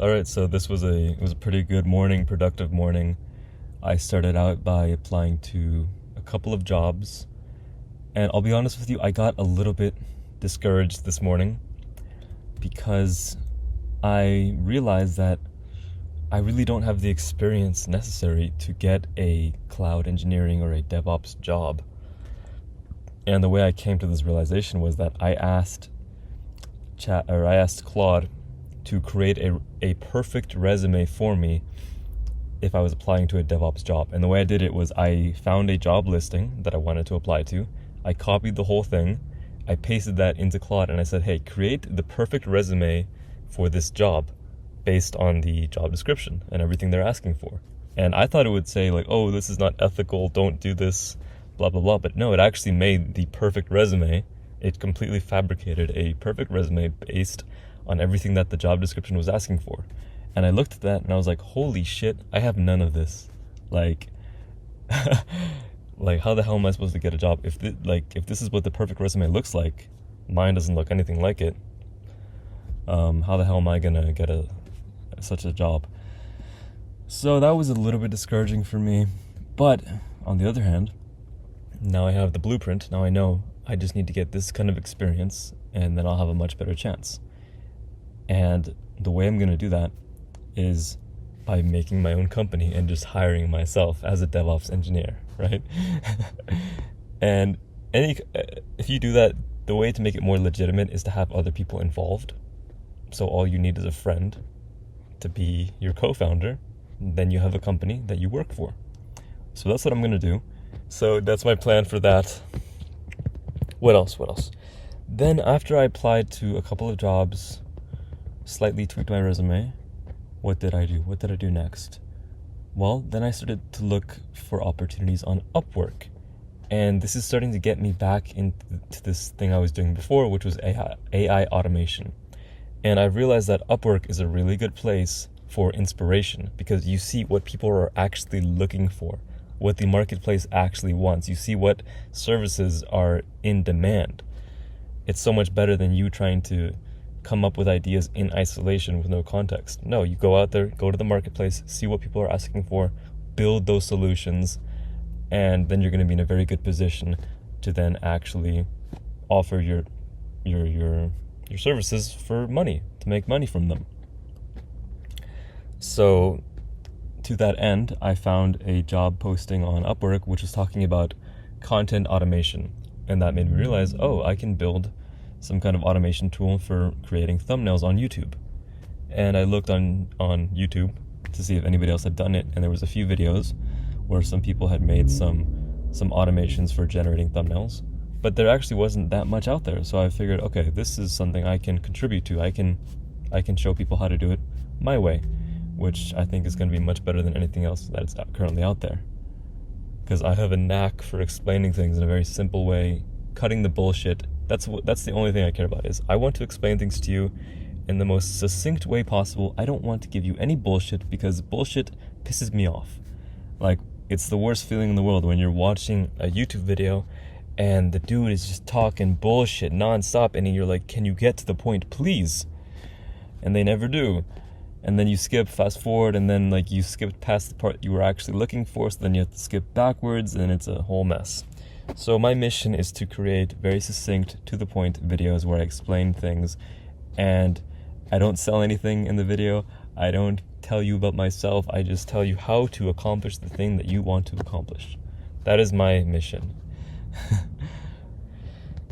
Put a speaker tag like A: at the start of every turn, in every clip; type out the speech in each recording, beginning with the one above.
A: All right, so this was it was a pretty good morning, productive morning. I started out by applying to a couple of jobs, and I'll be honest with you, I got a little bit discouraged this morning because I realized that I really don't have the experience necessary to get a cloud engineering or a DevOps job. And the way I came to this realization was that I asked Claude to create a perfect resume for me if I was applying to a DevOps job. And the way I did it was I found a job listing that I wanted to apply to. I copied the whole thing. I pasted that into Claude and I said, hey, create the perfect resume for this job based on the job description and everything they're asking for. And I thought it would say like, oh, this is not ethical, don't do this, blah, blah, blah. But no, it actually made the perfect resume. It completely fabricated a perfect resume based on everything that the job description was asking for. And I looked at that and I was like, holy shit, I have none of this. Like, like how the hell am I supposed to get a job? If this is what the perfect resume looks like, mine doesn't look anything like it. How the hell am I gonna get such a job? So that was a little bit discouraging for me. But on the other hand, now I have the blueprint. Now I know I just need to get this kind of experience and then I'll have a much better chance. And the way I'm going to do that is by making my own company and just hiring myself as a DevOps engineer, right? And if you do that, the way to make it more legitimate is to have other people involved. So all you need is a friend to be your co-founder. Then you have a company that you work for. So that's what I'm going to do. So that's my plan for that. What else? Then after I applied to a couple of jobs, slightly tweaked my resume, what did I do next? Well, then I started to look for opportunities on Upwork. And this is starting to get me back into this thing I was doing before, which was AI automation. And I realized that Upwork is a really good place for inspiration because you see what people are actually looking for, what the marketplace actually wants. You see what services are in demand. It's so much better than you trying to come up with ideas in isolation with no context. No, you go out there, go to the marketplace, see what people are asking for, build those solutions, and then you're going to be in a very good position to then actually offer your services for money, to make money from them. So to that end, I found a job posting on Upwork which was talking about content automation, and that made me realize, oh, I can build some kind of automation tool for creating thumbnails on YouTube. And I looked on YouTube to see if anybody else had done it, and there was a few videos where some people had made some automations for generating thumbnails, but there actually wasn't that much out there. So I figured, okay, this is something I can contribute to. I can show people how to do it my way, which I think is going to be much better than anything else that's currently out there. Because I have a knack for explaining things in a very simple way, cutting the bullshit. That's the only thing I care about, is I want to explain things to you in the most succinct way possible. I don't want to give you any bullshit because bullshit pisses me off. Like, it's the worst feeling in the world when you're watching a YouTube video and the dude is just talking bullshit nonstop and you're like, can you get to the point, please? And they never do. And then you fast forward, and then like you skipped past the part you were actually looking for, so then you have to skip backwards, and it's a whole mess. So my mission is to create very succinct, to the point videos where I explain things, and I don't sell anything in the video. I don't tell you about myself. I just tell you how to accomplish the thing that you want to accomplish. That is my mission.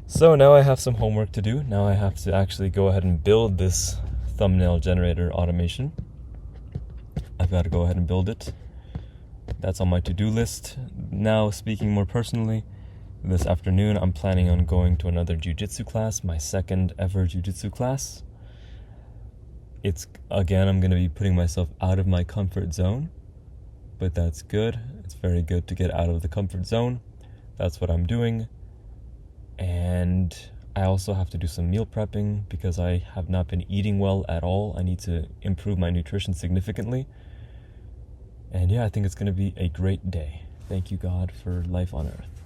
A: So now I have some homework to do. Now I have to actually go ahead and build this thumbnail generator automation. I've got to go ahead and build it. That's on my to-do list. Now, speaking more personally, this afternoon I'm planning on going to another jiu-jitsu class, my second ever jiu-jitsu class. I'm going to be putting myself out of my comfort zone, but that's good. It's very good to get out of the comfort zone. That's what I'm doing. And I also have to do some meal prepping because I have not been eating well at all. I need to improve my nutrition significantly. And yeah, I think it's going to be a great day. Thank you, God, for life on earth.